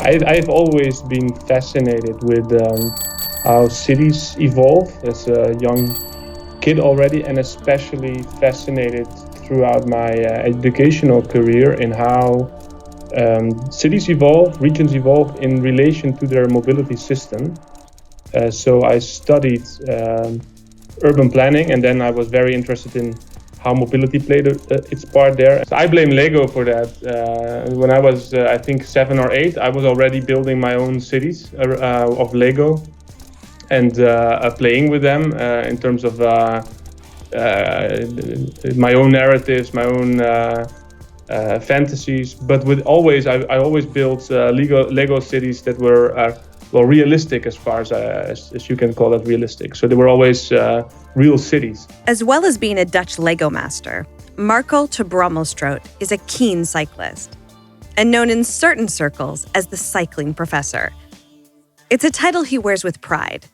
I've always been fascinated with how cities evolve as a young kid already, and especially fascinated throughout my educational career in how cities evolve, regions evolve in relation to their mobility system. So I studied urban planning, and then I was very interested in how mobility played its part there. So I blame Lego for that. When I was, I think, 7 or 8, I was already building my own cities of Lego and playing with them in terms of my own narratives, my own fantasies. But with I always built Lego cities that were realistic as far as you can call it realistic. So they were always real cities. As well as being a Dutch Lego master, Marco te Brömmelstroet is a keen cyclist and known in certain circles as the cycling professor. It's a title he wears with pride.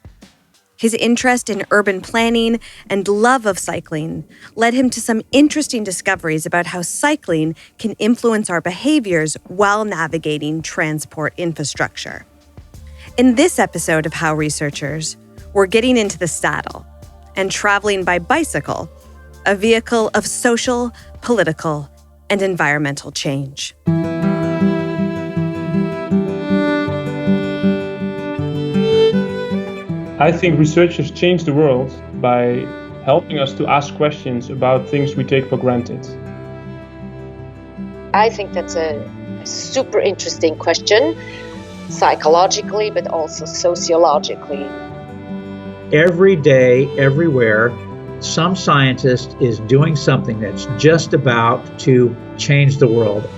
His interest in urban planning and love of cycling led him to some interesting discoveries about how cycling can influence our behaviors while navigating transport infrastructure. In this episode of How Researchers, we're getting into the saddle and traveling by bicycle, a vehicle of social, political, and environmental change. I think researchers change the world by helping us to ask questions about things we take for granted. I think that's a super interesting question, psychologically, but also sociologically. Every day, everywhere, some scientist is doing something that's just about to change the world.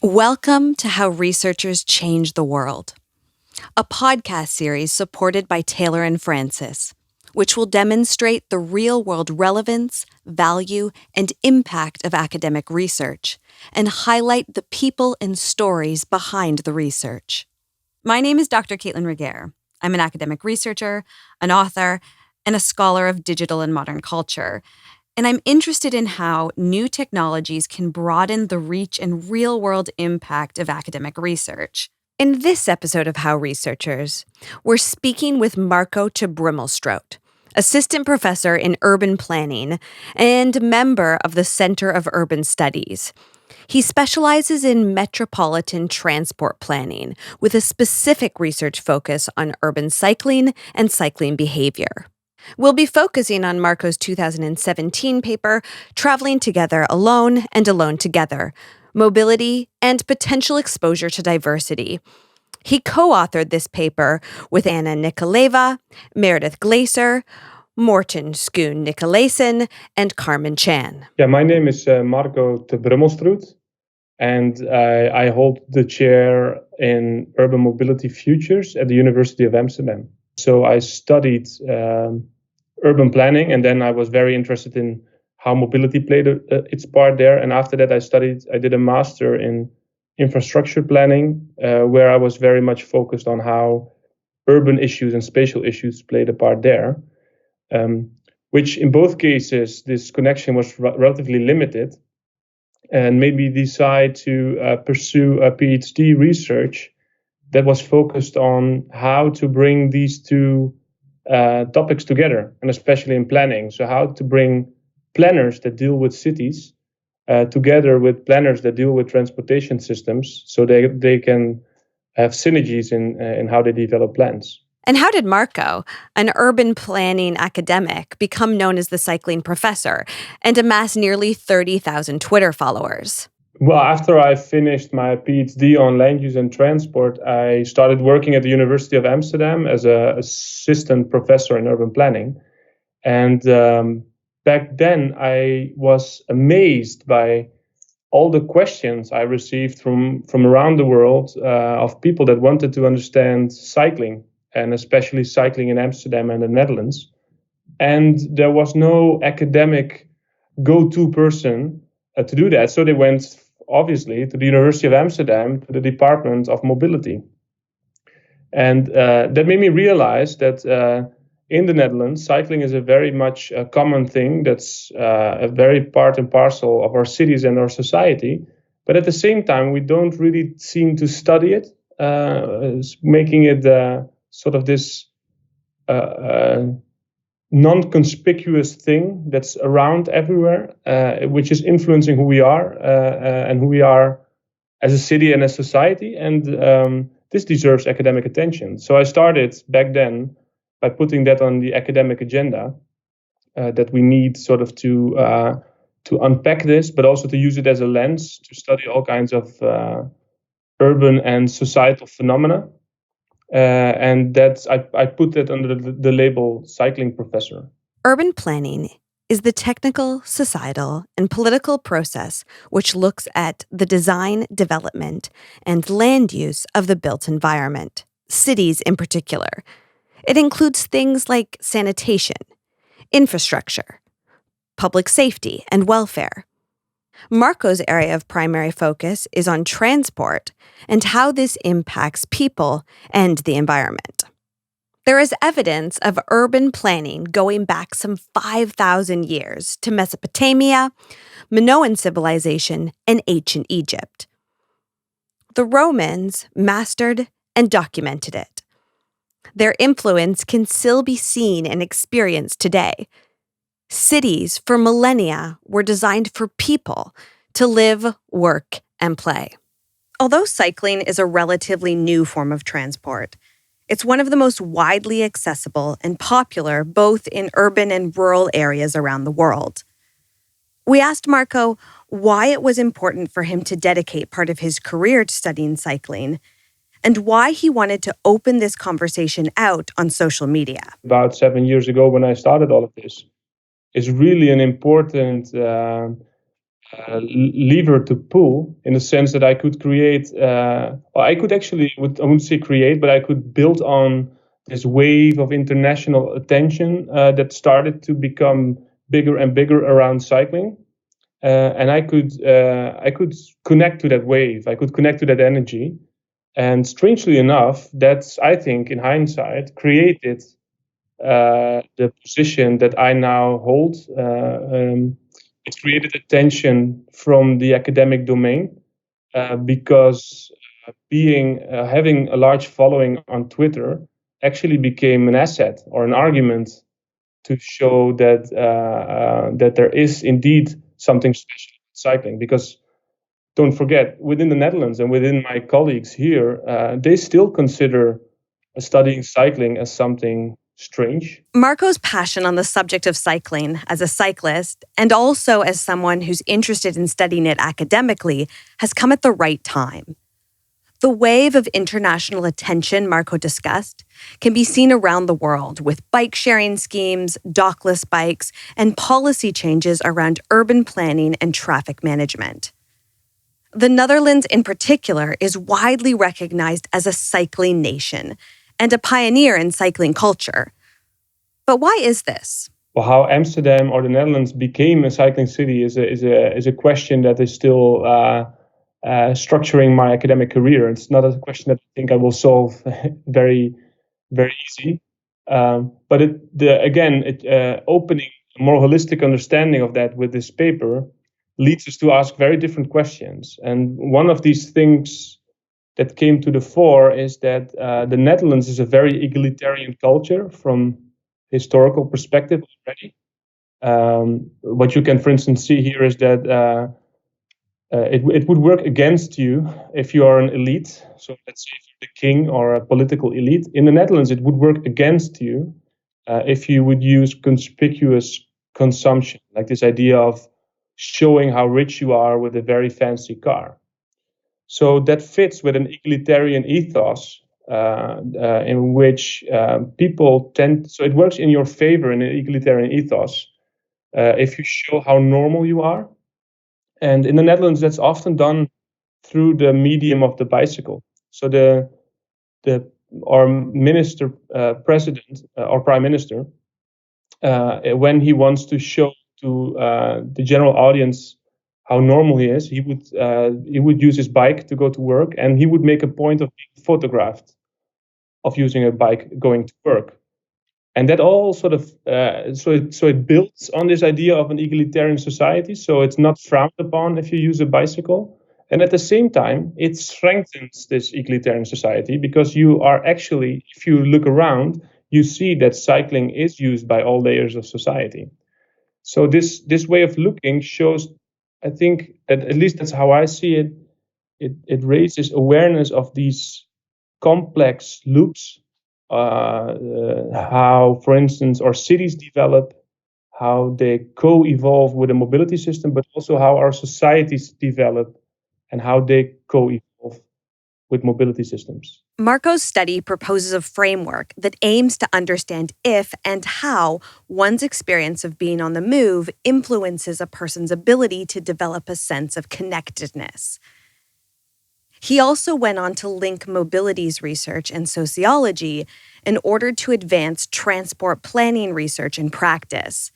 Welcome to How Researchers Change the World, a podcast series supported by Taylor and Francis, which will demonstrate the real-world relevance, value, and impact of academic research and highlight the people and stories behind the research. My name is Dr. Caitlin Reguer. I'm an academic researcher, an author, and a scholar of digital and modern culture. And I'm interested in how new technologies can broaden the reach and real-world impact of academic research. In this episode of How Researchers, we're speaking with Marco te Brömmelstroet, assistant professor in urban planning and member of the Center of Urban Studies. He specializes in metropolitan transport planning with a specific research focus on urban cycling and cycling behavior. We'll be focusing on Marco's 2017 paper, Traveling Together Alone and Alone Together, Mobility and Potential Exposure to Diversity. He co-authored this paper with Anna Nikolaeva, Meredith Glaser, Morten Schoon Nicolaisen, and Carmen Chan. Yeah, my name is Marco te Brömmelstroet, and I hold the chair in urban mobility futures at the University of Amsterdam. So I studied urban planning, and then I was very interested in how mobility played its part there. And after that, I did a master in infrastructure planning, where I was very much focused on how urban issues and spatial issues played a part there, which in both cases, this connection was relatively limited and made me decide to pursue a PhD research that was focused on how to bring these two topics together, and especially in planning. So how to bring planners that deal with cities together with planners that deal with transportation systems, so they can have synergies in how they develop plans. And how did Marco, an urban planning academic, become known as the cycling professor and amass nearly 30,000 Twitter followers? Well, after I finished my PhD on land use and transport, I started working at the University of Amsterdam as an assistant professor in urban planning. And back then, I was amazed by all the questions I received from around the world of people that wanted to understand cycling, and especially cycling in Amsterdam and the Netherlands. And there was no academic go-to person to do that. So they went, obviously, to the University of Amsterdam, to the Department of Mobility. And that made me realize that in the Netherlands, cycling is a very much a common thing that's a very part and parcel of our cities and our society. But at the same time, we don't really seem to study it, making it sort of this non-conspicuous thing that's around everywhere, which is influencing who we are and who we are as a city and as society. And this deserves academic attention. So I started back then by putting that on the academic agenda, that we need sort of to unpack this, but also to use it as a lens to study all kinds of urban and societal phenomena. And I put that under the label cycling professor. Urban planning is the technical, societal, and political process which looks at the design, development, and land use of the built environment, cities in particular. It includes things like sanitation, infrastructure, public safety, and welfare. Marco's area of primary focus is on transport and how this impacts people and the environment. There is evidence of urban planning going back some 5,000 years to Mesopotamia, Minoan civilization, and ancient Egypt. The Romans mastered and documented it. Their influence can still be seen and experienced today. Cities for millennia were designed for people to live, work, and play. Although cycling is a relatively new form of transport, it's one of the most widely accessible and popular both in urban and rural areas around the world. We asked Marco why it was important for him to dedicate part of his career to studying cycling and why he wanted to open this conversation out on social media. About 7 years ago, when I started all of this, is really an important lever to pull, in the sense that I could create, I wouldn't say create, but I could build on this wave of international attention that started to become bigger and bigger around cycling. And I could connect to that wave. I could connect to that energy. And strangely enough, that's, I think, in hindsight, created the position that I now hold. It created attention from the academic domain because having a large following on Twitter actually became an asset or an argument to show that that there is indeed something special in cycling. Because don't forget, within the Netherlands and within my colleagues here, they still consider studying cycling as something strange. Marco's passion on the subject of cycling as a cyclist and also as someone who's interested in studying it academically has come at the right time. The wave of international attention Marco discussed can be seen around the world with bike sharing schemes, dockless bikes, and policy changes around urban planning and traffic management. The Netherlands in particular is widely recognized as a cycling nation and a pioneer in cycling culture. But why is this? Well, how Amsterdam or the Netherlands became a cycling city is a question that is still structuring my academic career. It's not a question that I think I will solve very, very easy. But opening a more holistic understanding of that with this paper leads us to ask very different questions. And one of these things that came to the fore is that the Netherlands is a very egalitarian culture from historical perspective already. What you can, for instance, see here is that it would work against you if you are an elite. So let's say if you're the king or a political elite. In the Netherlands, it would work against you if you would use conspicuous consumption, like this idea of showing how rich you are with a very fancy car. So that fits with an egalitarian ethos in which people tend, so it works in your favor in an egalitarian ethos if you show how normal you are. And in the Netherlands, that's often done through the medium of the bicycle. So our minister, president or prime minister, when he wants to show to the general audience how normal he is, he would use his bike to go to work, and he would make a point of being photographed of using a bike going to work. And that all sort of so it builds on this idea of an egalitarian society. So it's not frowned upon if you use a bicycle, And at the same time, it strengthens this egalitarian society because you are actually, if you look around, you see that cycling is used by all layers of society. So this way of looking shows, I think, that at least that's how I see it. It raises awareness of these complex loops, how, for instance, our cities develop, how they co-evolve with a mobility system, but also how our societies develop and how they co-evolve with mobility systems. Marco's study proposes a framework that aims to understand if and how one's experience of being on the move influences a person's ability to develop a sense of connectedness. He also went on to link mobilities research and sociology in order to advance transport planning research and practice.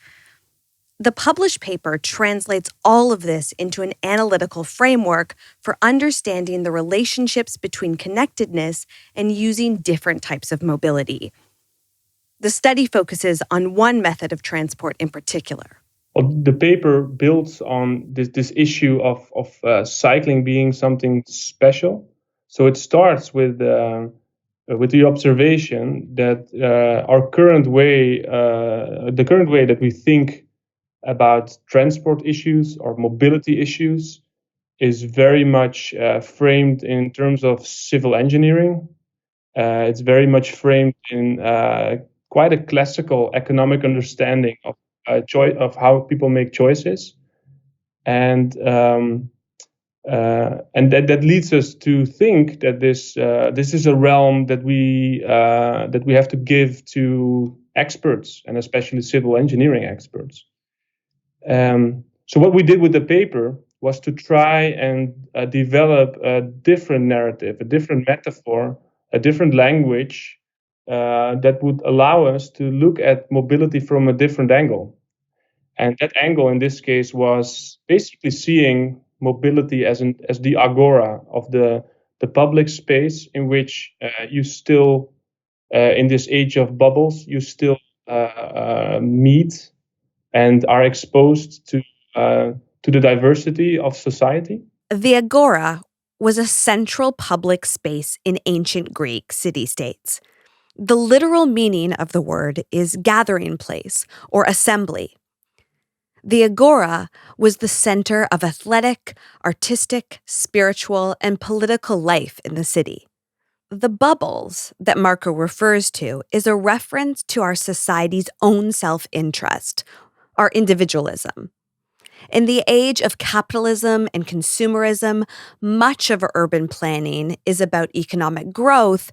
The published paper translates all of this into an analytical framework for understanding the relationships between connectedness and using different types of mobility. The study focuses on one method of transport in particular. Well, the paper builds on this issue of cycling being something special. So it starts with the observation that our current way, the current way that we think about transport issues or mobility issues is very much framed in terms of civil engineering. It's very much framed in quite a classical economic understanding of of how people make choices, and that leads us to think that this is a realm that we have to give to experts, and especially civil engineering experts. So what we did with the paper was to try and develop a different narrative, a different metaphor, a different language that would allow us to look at mobility from a different angle. And that angle in this case was basically seeing mobility as the agora of the public space in which you still, in this age of bubbles, you still meet and are exposed to the diversity of society. The agora was a central public space in ancient Greek city-states. The literal meaning of the word is gathering place or assembly. The agora was the center of athletic, artistic, spiritual, and political life in the city. The bubbles that Marco refers to is a reference to our society's own self-interest, our individualism. In the age of capitalism and consumerism, much of urban planning is about economic growth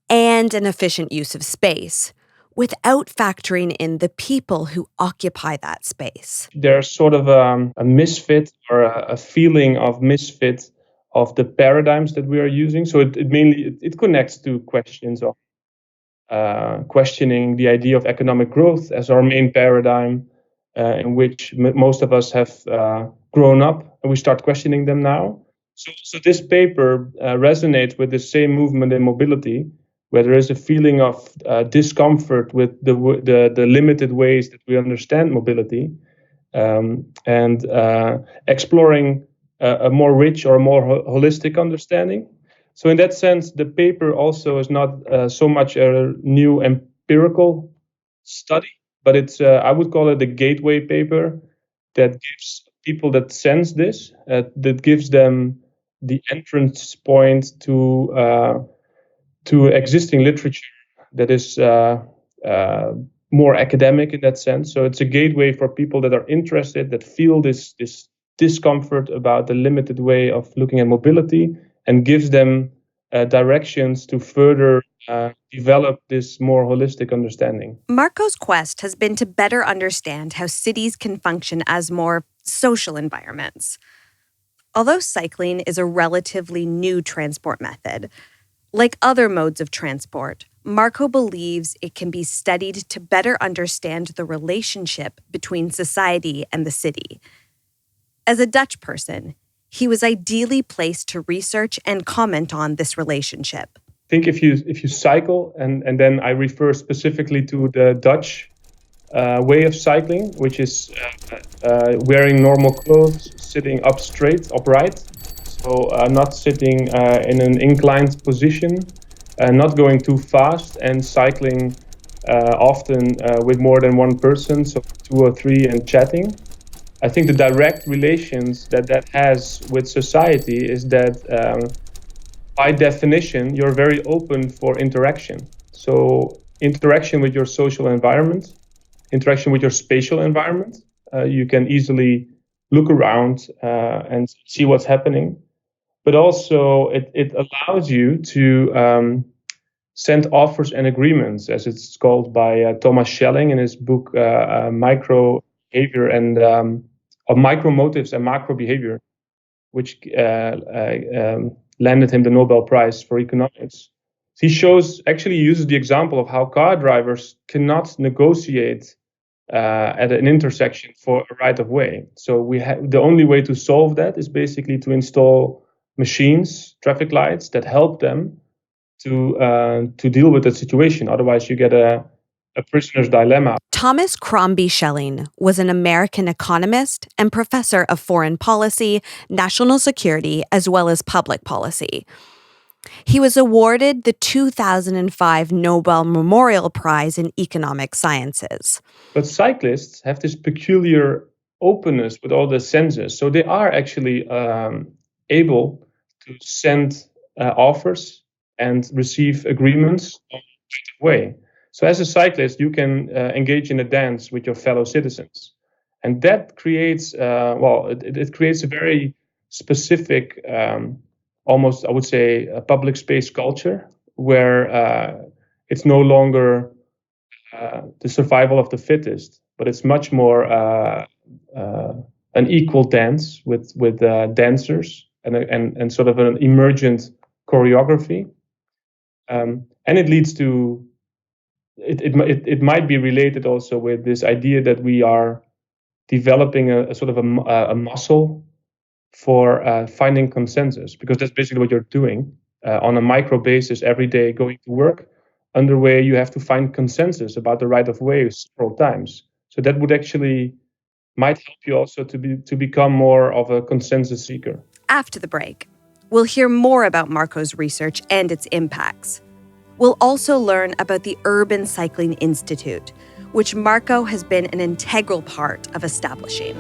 and an efficient use of space, without factoring in the people who occupy that space. There's sort of a misfit or a feeling of misfit of the paradigms that we are using. So it mainly connects to questions of questioning the idea of economic growth as our main paradigm, in which most of us have grown up, and we start questioning them now. So this paper resonates with the same movement in mobility, where there is a feeling of discomfort with the limited ways that we understand mobility, and exploring a more rich or more holistic understanding. So in that sense, the paper also is not so much a new empirical study, but it's I would call it a gateway paper that gives people that sense this, that gives them the entrance point to existing literature that is more academic in that sense. So it's a gateway for people that are interested, that feel this discomfort about the limited way of looking at mobility, and gives them directions to further develop this more holistic understanding. Marco's quest has been to better understand how cities can function as more social environments. Although cycling is a relatively new transport method, like other modes of transport, Marco believes it can be studied to better understand the relationship between society and the city. As a Dutch person, he was ideally placed to research and comment on this relationship. I think if you cycle, and then I refer specifically to the Dutch way of cycling, which is wearing normal clothes, sitting up straight, upright, So not sitting in an inclined position, not going too fast, and cycling often with more than one person, so 2 or 3, and chatting. I think the direct relations that has with society is that by definition, you're very open for interaction. So interaction with your social environment, interaction with your spatial environment. You can easily look around and see what's happening. But also it allows you to send offers and agreements, as it's called by Thomas Schelling in his book Micro Behavior and or Micro Motives and Macro Behavior, which landed him the Nobel Prize for economics. He uses the example of how car drivers cannot negotiate at an intersection for a right of way. So the only way to solve that is basically to install machines, traffic lights that help them to deal with the situation. Otherwise, you get a prisoner's dilemma. Thomas Crombie Schelling was an American economist and professor of foreign policy, national security, as well as public policy. He was awarded the 2005 Nobel Memorial Prize in Economic Sciences. But cyclists have this peculiar openness with all the senses. So they are actually able to send offers and receive agreements on the way. So as a cyclist, you can engage in a dance with your fellow citizens. And that creates, it creates a very specific, almost, I would say, a public space culture where it's no longer the survival of the fittest, but it's much more an equal dance with dancers and sort of an emergent choreography. And it leads to, it might be related also with this idea that we are developing a sort of a muscle for finding consensus, because that's basically what you're doing on a micro basis every day going to work. Underway, you have to find consensus about the right of way several times. So that would actually might help you also to become more of a consensus seeker. After the break, we'll hear more about Marco's research and its impacts. We'll also learn about the Urban Cycling Institute, which Marco has been an integral part of establishing.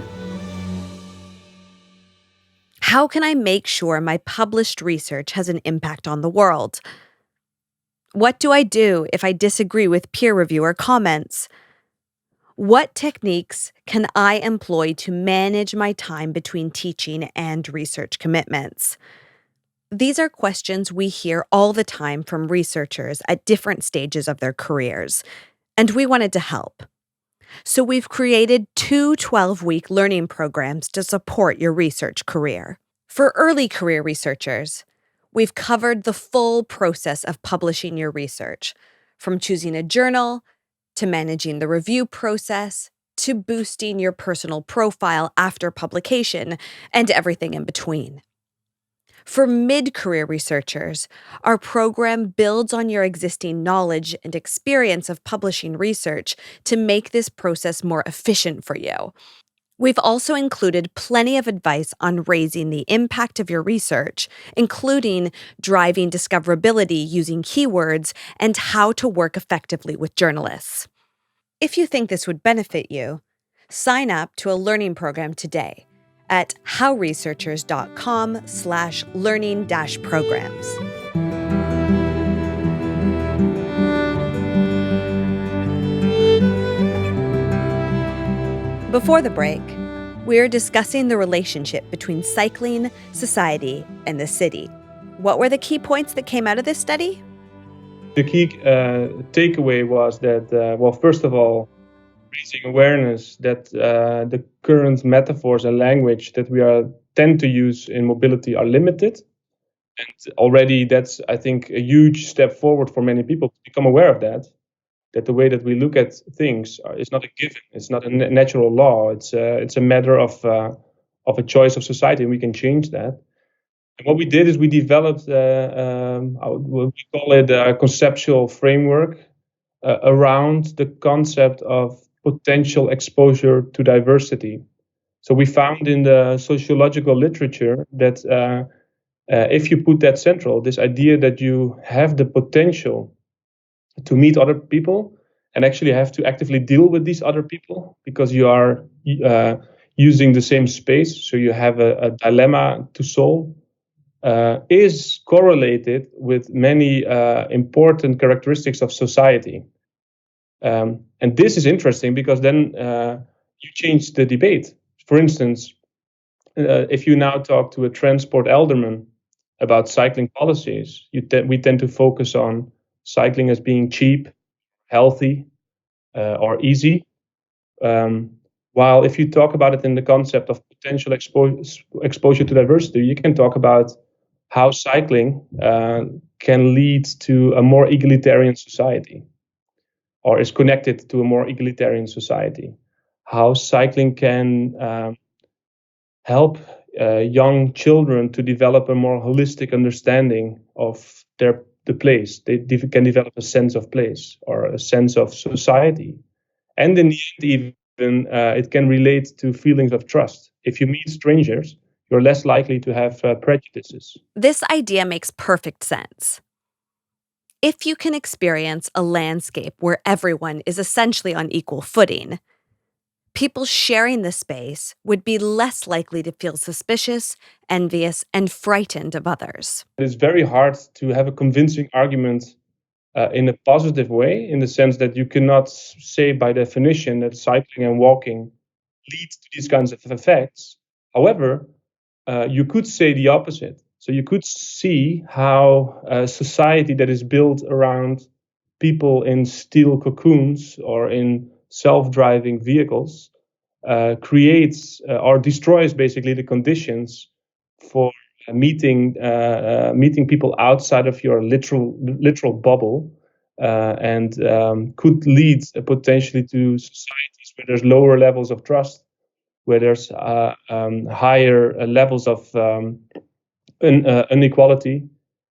How can I make sure my published research has an impact on the world? What do I do if I disagree with peer reviewer comments? What techniques can I employ to manage my time between teaching and research commitments? These are questions we hear all the time from researchers at different stages of their careers, and we wanted to help. So we've created 2 12-week learning programs to support your research career. For early career researchers, we've covered the full process of publishing your research, from choosing a journal, to managing the review process, to boosting your personal profile after publication, and everything in between. For mid-career researchers, our program builds on your existing knowledge and experience of publishing research to make this process more efficient for you. We've also included plenty of advice on raising the impact of your research, including driving discoverability using keywords and how to work effectively with journalists. If you think this would benefit you, sign up to a learning program today at howresearchers.com/learning-programs. Before the break, we're discussing the relationship between cycling, society, and the city. What were the key points that came out of this study? The key takeaway was that, first of all, raising awareness that the current metaphors and language that we tend to use in mobility are limited. And already that's, I think, a huge step forward for many people to become aware of that the way that we look at things is not a given. It's not a natural law. It's a matter of a choice of society, and we can change that. And what we did is we developed what we call it a conceptual framework around the concept of potential exposure to diversity. So we found in the sociological literature that if you put that central, this idea that you have the potential to meet other people and actually have to actively deal with these other people because you are using the same space, so you have a dilemma to solve, is correlated with many important characteristics of society. And this is interesting because then you change the debate. For instance, if you now talk to a transport alderman about cycling policies, we tend to focus on cycling as being cheap, healthy, or easy. While if you talk about it in the concept of potential exposure to diversity, you can talk about how cycling can lead to a more egalitarian society, or is connected to a more egalitarian society. How cycling can help young children to develop a more holistic understanding of the place. They can develop a sense of place or a sense of society. And in the end, even it can relate to feelings of trust. If you meet strangers, you're less likely to have prejudices. This idea makes perfect sense. If you can experience a landscape where everyone is essentially on equal footing, people sharing the space would be less likely to feel suspicious, envious, and frightened of others. It's very hard to have a convincing argument in a positive way, in the sense that you cannot say by definition that cycling and walking leads to these kinds of effects. However, you could say the opposite. So you could see how a society that is built around people in steel cocoons or in self-driving vehicles creates or destroys basically the conditions for meeting people outside of your literal bubble, and could lead potentially to societies where there's lower levels of trust, where there's higher levels of inequality,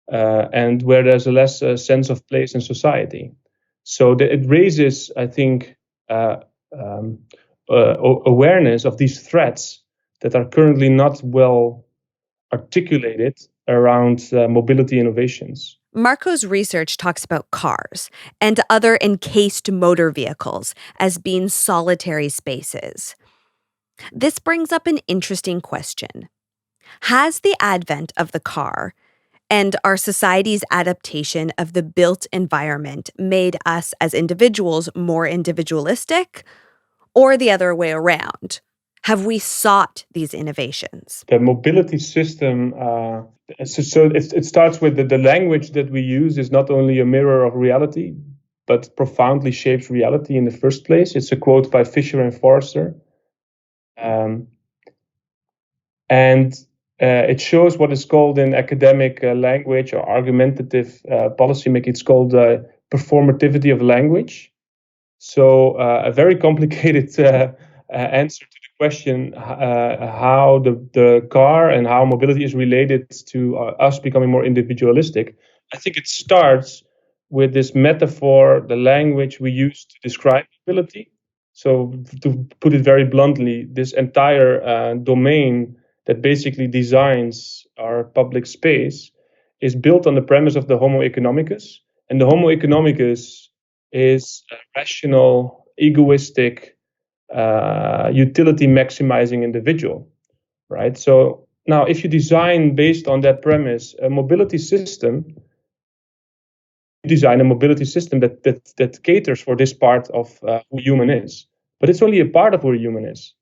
and where there's a less sense of place in society. So it raises, I think, awareness of these threats that are currently not well articulated around mobility innovations. Marco's research talks about cars and other encased motor vehicles as being solitary spaces. This brings up an interesting question. Has the advent of the car and our society's adaptation of the built environment made us as individuals more individualistic, or the other way around? Have we sought these innovations? The mobility system, it starts with the language that we use is not only a mirror of reality, but profoundly shapes reality in the first place. It's a quote by Fisher and Forrester. And it shows what is called in academic language or argumentative policymaking, it's called performativity of language. So a very complicated answer to the question how the car and how mobility is related to us becoming more individualistic. I think it starts with this metaphor, the language we use to describe mobility. So to put it very bluntly, this entire domain that basically designs our public space is built on the premise of the Homo economicus. And the Homo economicus is a rational, egoistic, utility maximizing individual, right? So now if you design based on that premise a mobility system, you design a mobility system that caters for this part of who human is. But it's only a part of who human is.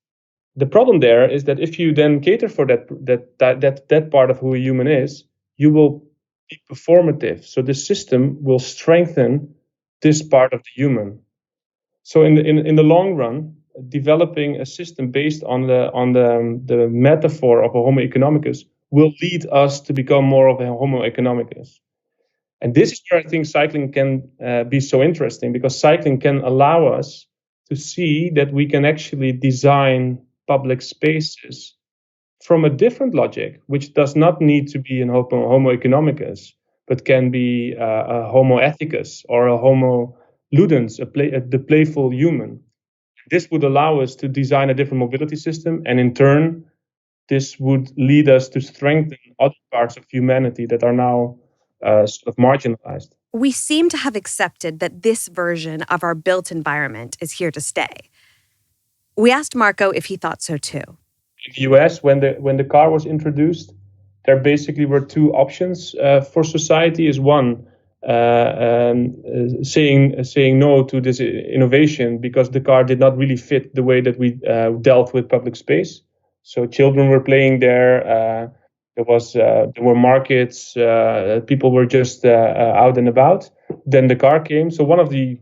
The problem there is that if you then cater for that part of who a human is, you will be performative. So the system will strengthen this part of the human. So in the long run, developing a system based on the metaphor of a Homo economicus will lead us to become more of a Homo economicus. And this is where I think cycling can be so interesting, because cycling can allow us to see that we can actually design public spaces from a different logic, which does not need to be a Homo economicus, but can be a Homo ethicus or a Homo ludens, the playful human. This would allow us to design a different mobility system, and in turn this would lead us to strengthen other parts of humanity that are now sort of marginalized. We seem to have accepted that this version of our built environment is here to stay. We asked Marco if he thought so too. In the US, when the car was introduced, there basically were two options for society. Is one, saying no to this innovation because the car did not really fit the way that we dealt with public space. So children were playing there. There were markets. People were just out and about. Then the car came. So one of the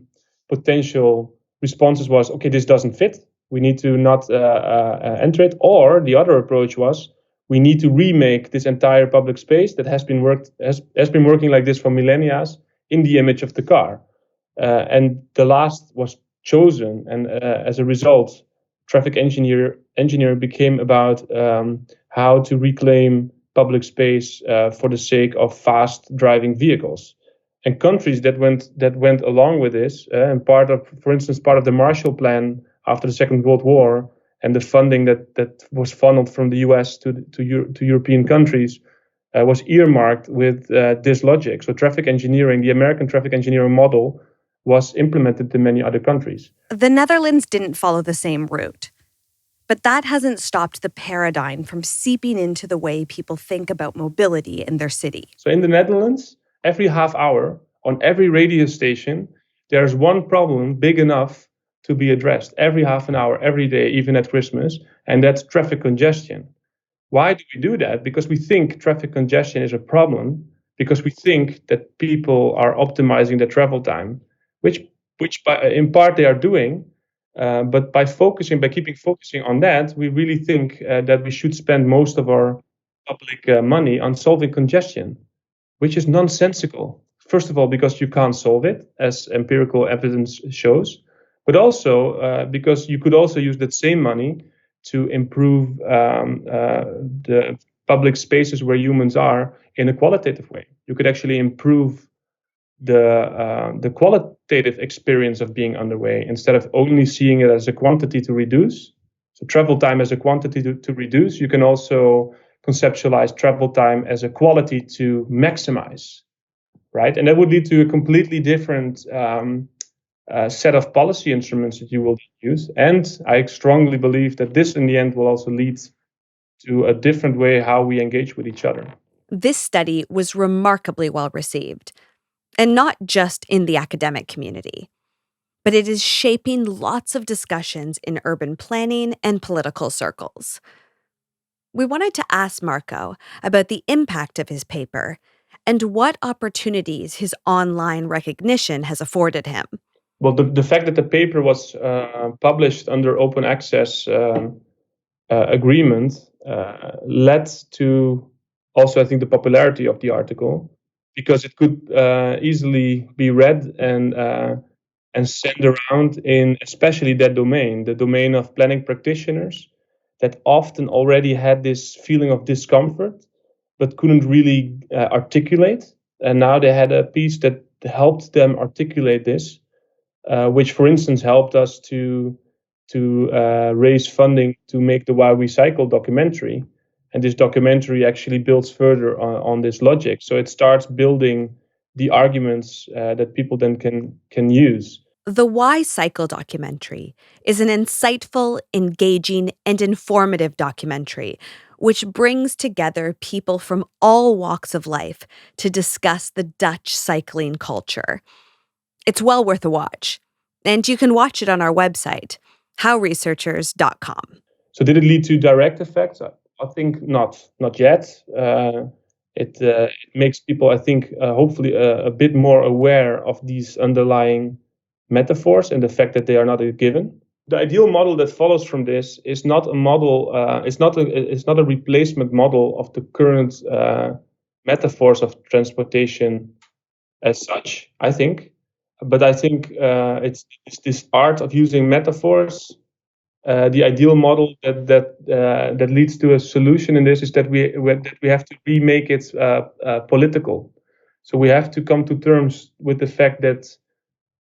potential responses was, okay, this doesn't fit. We need to not enter it. Or the other approach was, we need to remake this entire public space that has been working like this for millennia in the image of the car. And the last was chosen. And as a result, traffic engineering became about how to reclaim public space for the sake of fast driving vehicles. And countries that went along with this, and for instance, part of the Marshall Plan after the Second World War, and the funding that was funneled from the US to European countries was earmarked with this logic. So traffic engineering, the American traffic engineering model, was implemented in many other countries. The Netherlands didn't follow the same route. But that hasn't stopped the paradigm from seeping into the way people think about mobility in their city. So in the Netherlands, every half hour, on every radio station, there's one problem big enough to be addressed every half an hour, every day, even at Christmas, and that's traffic congestion. Why do we do that? Because we think traffic congestion is a problem, because we think that people are optimizing their travel time, which in part they are doing, but by keeping focusing on that, we really think that we should spend most of our public money on solving congestion, which is nonsensical. First of all, because you can't solve it, as empirical evidence shows, but also because you could also use that same money to improve the public spaces where humans are in a qualitative way. You could actually improve the qualitative experience of being underway instead of only seeing it as a quantity to reduce. So travel time as a quantity to reduce. You can also conceptualize travel time as a quality to maximize, right? And that would lead to a completely different set of policy instruments that you will use. And I strongly believe that this in the end will also lead to a different way how we engage with each other. This study was remarkably well received, and not just in the academic community, but it is shaping lots of discussions in urban planning and political circles. We wanted to ask Marco about the impact of his paper and what opportunities his online recognition has afforded him. Well, the fact that the paper was published under open access agreement led to also, I think, the popularity of the article, because it could easily be read and sent around in especially that domain, the domain of planning practitioners that often already had this feeling of discomfort but couldn't really articulate. And now they had a piece that helped them articulate this, which, for instance, helped us to raise funding to make the Why We Cycle documentary. And this documentary actually builds further on this logic. So it starts building the arguments that people then can use. The Why Cycle documentary is an insightful, engaging, and informative documentary which brings together people from all walks of life to discuss the Dutch cycling culture. It's well worth a watch, and you can watch it on our website, howresearchers.com. So did it lead to direct effects? I think not yet. It makes people, I think, hopefully a bit more aware of these underlying metaphors and the fact that they are not a given. The ideal model that follows from this is not a model. It's not a replacement model of the current metaphors of transportation as such, I think. But I think it's this art of using metaphors. The ideal model that leads to a solution in this is that we have to remake it political. So we have to come to terms with the fact that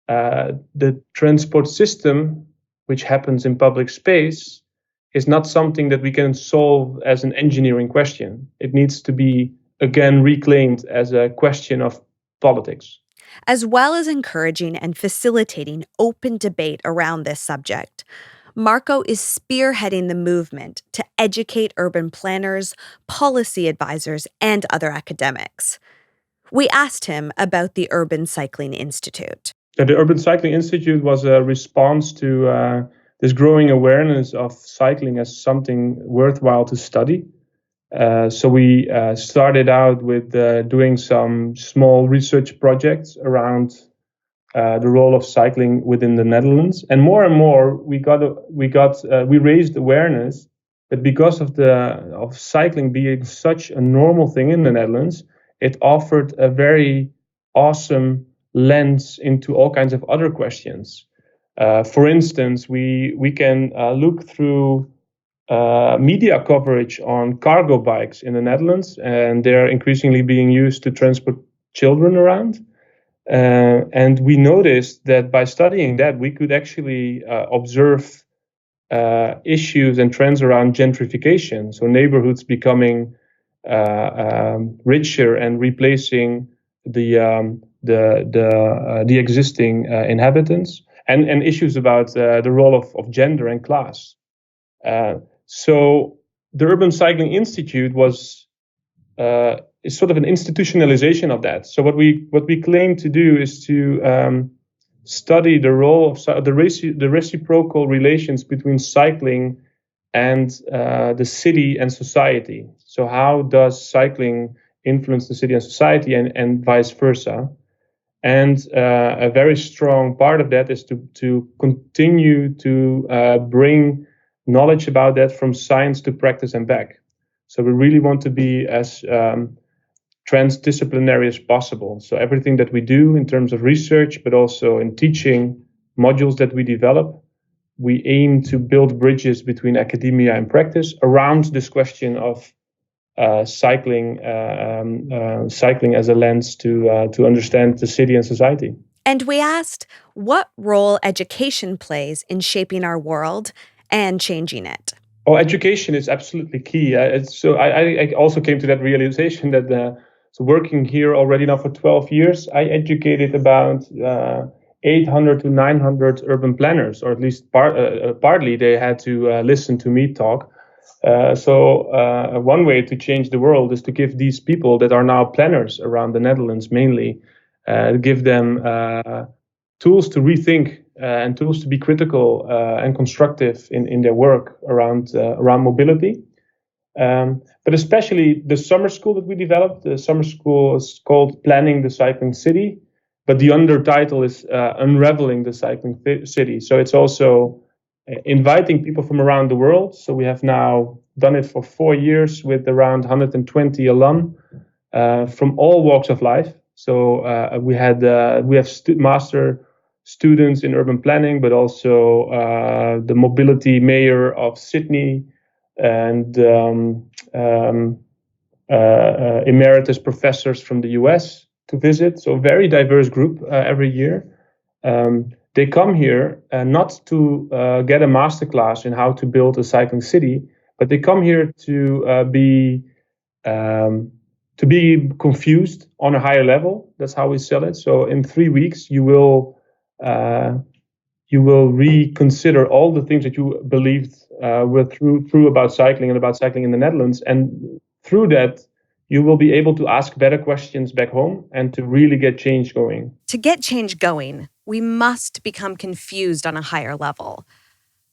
the transport system, which happens in public space, is not something that we can solve as an engineering question. It needs to be, again, reclaimed as a question of politics. As well as encouraging and facilitating open debate around this subject, Marco is spearheading the movement to educate urban planners, policy advisors, and other academics. We asked him about the Urban Cycling Institute. The Urban Cycling Institute was a response to this growing awareness of cycling as something worthwhile to study. So we started out with doing some small research projects around the role of cycling within the Netherlands, and more we raised awareness that because of cycling being such a normal thing in the Netherlands, it offered a very awesome lens into all kinds of other questions. For instance, we can look through media coverage on cargo bikes in the Netherlands, and they're increasingly being used to transport children around. And we noticed that by studying that, we could actually observe issues and trends around gentrification. So neighborhoods becoming richer and replacing the existing inhabitants, and issues about the role of gender and class. So the Urban Cycling Institute is sort of an institutionalization of that. So what we claim to do is to study the role of the reciprocal relations between cycling and the city and society. So how does cycling influence the city and society, and vice versa? And a very strong part of that is to continue to bring knowledge about that from science to practice and back. So we really want to be as transdisciplinary as possible. So everything that we do in terms of research, but also in teaching modules that we develop, we aim to build bridges between academia and practice around this question of cycling as a lens to understand the city and society. And we asked what role education plays in shaping our world and changing it. Oh, education is absolutely key. So I also came to that realization that so working here already now for 12 years, I educated about 800 to 900 urban planners, or at least partly they had to listen to me talk. So one way to change the world is to give these people that are now planners around the Netherlands mainly, give them tools to rethink and tools to be critical and constructive in their work around mobility. But especially the summer school that we developed. The summer school is called Planning the Cycling City, but the undertitle is Unraveling the Cycling City. So it's also inviting people from around the world. So we have now done it for 4 years with around 120 alum from all walks of life. So we have master students in urban planning, but also the mobility mayor of Sydney, and emeritus professors from the US to visit. So a very diverse group every year. They come here not to get a masterclass in how to build a cycling city, but they come here to be confused on a higher level. That's how we sell it. So in 3 weeks, you will reconsider all the things that you believed were true about cycling and about cycling in the Netherlands. And through that, you will be able to ask better questions back home and to really get change going. To get change going, we must become confused on a higher level.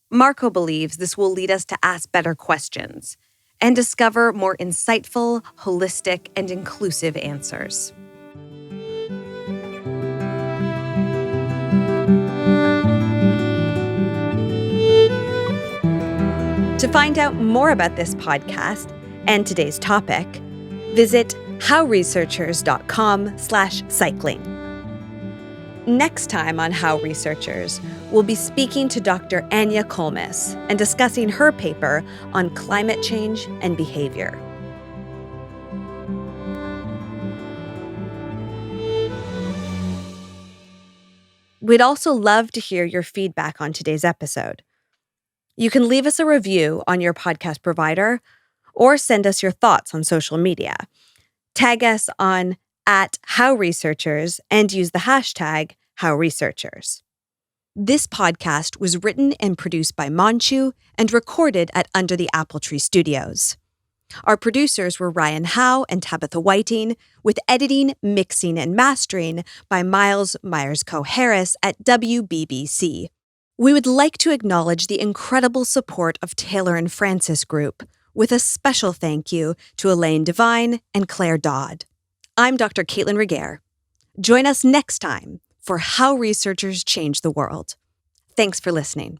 Marco believes this will lead us to ask better questions and discover more insightful, holistic, and inclusive answers. To find out more about this podcast and today's topic, visit howresearchers.com/cycling. Next time on How Researchers, we'll be speaking to Dr. Anja Kolmes and discussing her paper on climate change and behavior. We'd also love to hear your feedback on today's episode. You can leave us a review on your podcast provider or send us your thoughts on social media. Tag us on @HowResearchers and use the hashtag HowResearchers. This podcast was written and produced by Manchu and recorded at Under the Apple Tree Studios. Our producers were Ryan Howe and Tabitha Whiting, with editing, mixing, and mastering by Miles Myers-Coe-Harris at WBBC. We would like to acknowledge the incredible support of Taylor and Francis Group, with a special thank you to Elaine Devine and Claire Dodd. I'm Dr. Caitlin Regehr. Join us next time for How Researchers Change the World. Thanks for listening.